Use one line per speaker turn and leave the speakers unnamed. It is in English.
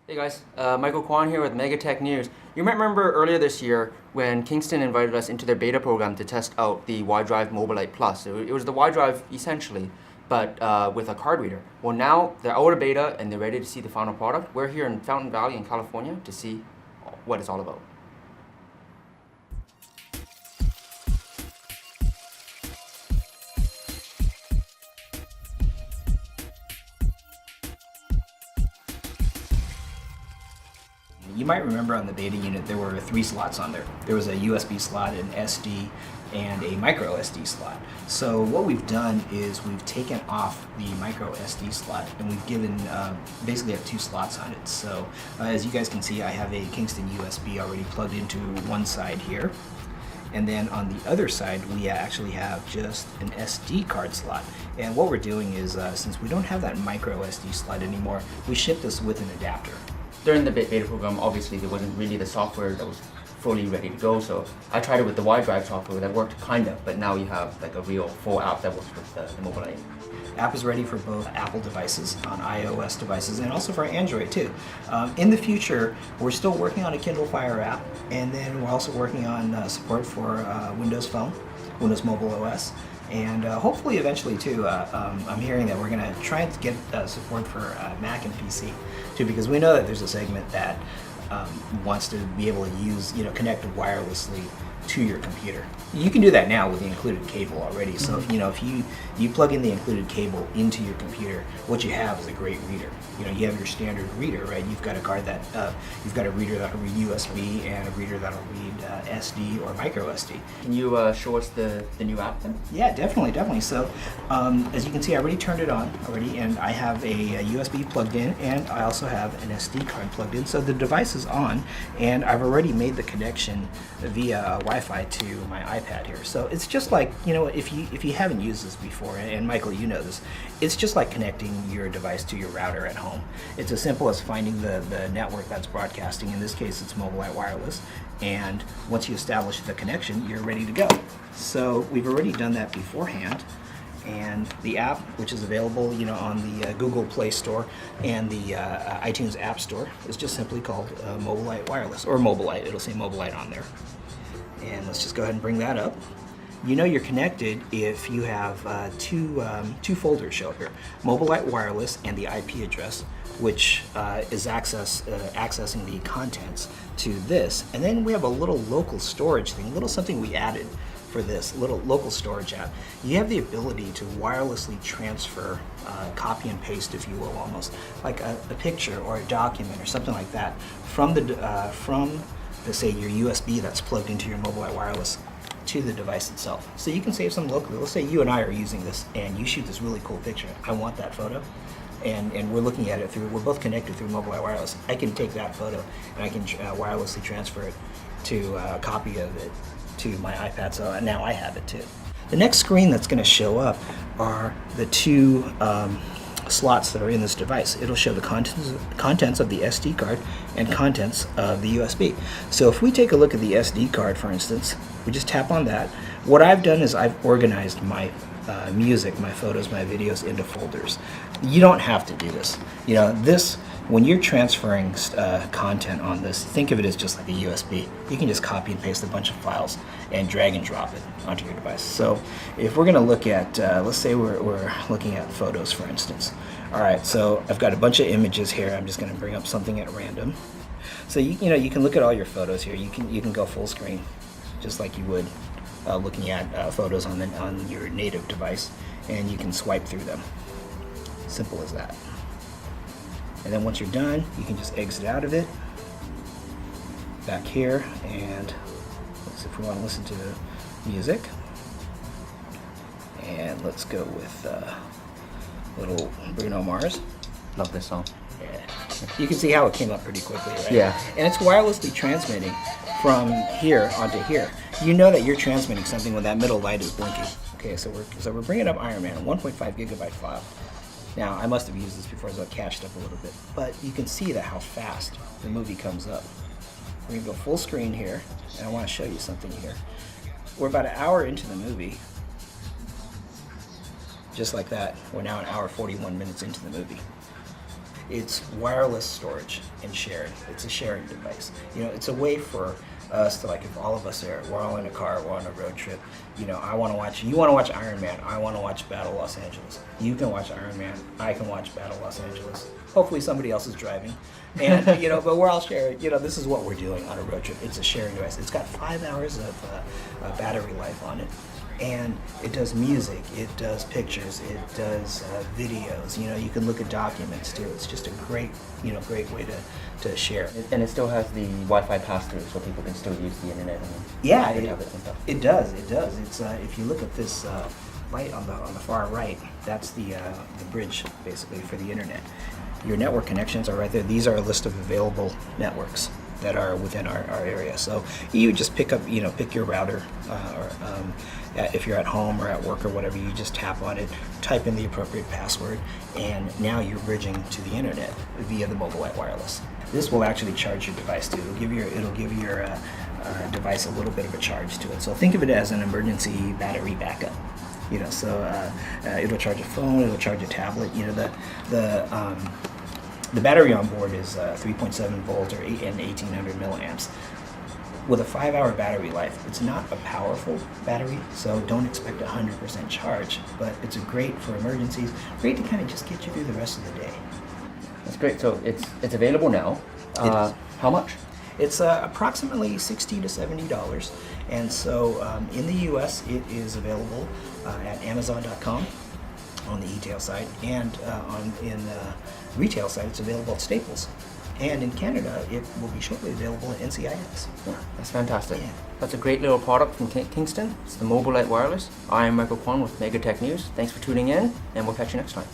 Hey guys, Michael Kwan here with Megatech News. You might remember earlier this year when Kingston invited us into their beta program to test out the Y-Drive MobileLite Plus. It was the Y-Drive essentially, but with a card reader. Well, now they're out of beta and they're ready to see the final product. We're here in Fountain Valley in California to see what it's all about.
You might remember on the beta unit there were 3 slots on there. There was a USB slot, an SD, and a micro SD slot. So what we've done is we've taken off the micro SD slot and we've given, basically have 2 slots on it. So as you guys can see, I have a Kingston USB already plugged into one side here. And then on the other side, we actually have just an SD card slot. And what we're doing is, since we don't have that micro SD slot anymore, we ship this with an adapter.
During the beta program, obviously there wasn't really the software that was fully ready to go, so I tried it with the Y-Drive software that worked kind of, but now you have like a real full app that works with the MobileLite.
App is ready for both Apple devices, on iOS devices, and also for Android too. In the future, we're still working on a Kindle Fire app, and then we're also working on support for Windows Phone, Windows Mobile OS, and hopefully eventually too, I'm hearing that we're going to try and get support for Mac and PC too, because we know that there's a segment that wants to be able to use, connect wirelessly to your computer. You can do that now with the included cable already. So if you plug in the included cable into your computer, what you have is a great reader. You have your standard reader, right? You've got a card that you've got a reader that'll read USB and a reader that'll read SD or micro SD.
Can you show us the new app then?
Yeah, definitely. So as you can see, I already turned it on already, and I have a USB plugged in, and I also have an SD card plugged in. So the device is on, and I've already made the connection via Wi-Fi to my iPad here. So it's just like, if you haven't used this before, and Michael, you know this, it's just like connecting your device to your router at home. It's as simple as finding the network that's broadcasting. In this case, it's MobileLite Wireless. And once you establish the connection, you're ready to go. So we've already done that beforehand. And the app, which is available, on the Google Play Store and the iTunes App Store, is just simply called MobileLite Wireless, or MobileLite. It'll say MobileLite on there. And let's just go ahead and bring that up. You're connected if you have two folders show up here: MobileLite Wireless and the IP address, which is accessing the contents to this. And then we have a little local storage thing, a little something we added for this little local storage app. You have the ability to wirelessly transfer, copy and paste, if you will, almost like a picture or a document or something like that from say your USB that's plugged into your MobileLite Wireless to the device itself. So you can save some locally. Let's say you and I are using this and you shoot this really cool picture. I want that photo. And we're looking at it we're both connected through MobileLite Wireless. I can take that photo and I can wirelessly transfer it to a copy of it to my iPad, so now I have it too. The next screen that's going to show up are the 2 slots that are in this device. It'll show the contents of the SD card and contents of the USB. So if we take a look at the SD card, for instance, we just tap on that. What I've done is I've organized my music, my photos, my videos into folders. You don't have to do this. When you're transferring content on this, think of it as just like a USB. You can just copy and paste a bunch of files and drag and drop it onto your device. So if we're going to look at, let's say we're looking at photos, for instance. All right, so I've got a bunch of images here. I'm just going to bring up something at random. So you can look at all your photos here. You can go full screen, just like you would looking at photos on your native device, and you can swipe through them. Simple as that. And then once you're done, you can just exit out of it, back here, and let's see if we want to listen to the music. And let's go with little Bruno Mars.
Love this song.
Yeah. You can see how it came up pretty quickly, right?
Yeah.
And it's wirelessly transmitting from here onto here. You know that you're transmitting something when that middle light is blinking. Okay, so we're bringing up Iron Man, a 1.5 gigabyte file. Now, I must have used this before, so it cached up a little bit, but you can see that how fast the movie comes up. We're gonna go full screen here, and I wanna show you something here. We're about an hour into the movie. Just like that, we're now an hour 41 minutes into the movie. it's wireless storage and sharing. It's a sharing device. You know, it's a way for us to, like, if all of us we're all in a car, we're on a road trip, you know, you want to watch Iron Man, I want to watch Battle Los Angeles. You can watch Iron Man, I can watch Battle Los Angeles. Hopefully somebody else is driving. And, you know, but we're all sharing, you know, this is what we're doing on a road trip. It's a sharing device. It's got 5 hours of battery life on it. And it does music, it does pictures, it does videos. You know, you can look at documents too. It's just a great, you know, great way to share.
And it still has the Wi-Fi pass-through, so people can still use the internet.
Yeah,
tablets and stuff.
it does. It does. It's if you look at this light on the far right, that's the bridge basically for the internet. Your network connections are right there. These are a list of available networks that are within our area. So you just pick your router, or if you're at home or at work or whatever, you just tap on it, type in the appropriate password, and now you're bridging to the internet via the MobileLite wireless. This will actually charge your device too. It'll give your device a little bit of a charge to it. So think of it as an emergency battery backup. You know, so it'll charge a phone, it'll charge a tablet. You know, the battery on board is 3.7 volts and 1800 milliamps. With a 5-hour battery life, it's not a powerful battery, so don't expect 100% charge, but it's great for emergencies, great to kind of just get you through the rest of the day.
That's great. So it's available now.
It is.
How much?
It's approximately $60 to $70, and so in the U.S. it is available at Amazon.com on the e-tail side, and in retail side it's available at Staples. And in Canada, it will be shortly available at NCIS.
Yeah, that's fantastic.
Yeah.
That's a great little product from Kingston. It's the MobileLite Wireless. I am Michael Kwan with Megatech News. Thanks for tuning in, and we'll catch you next time.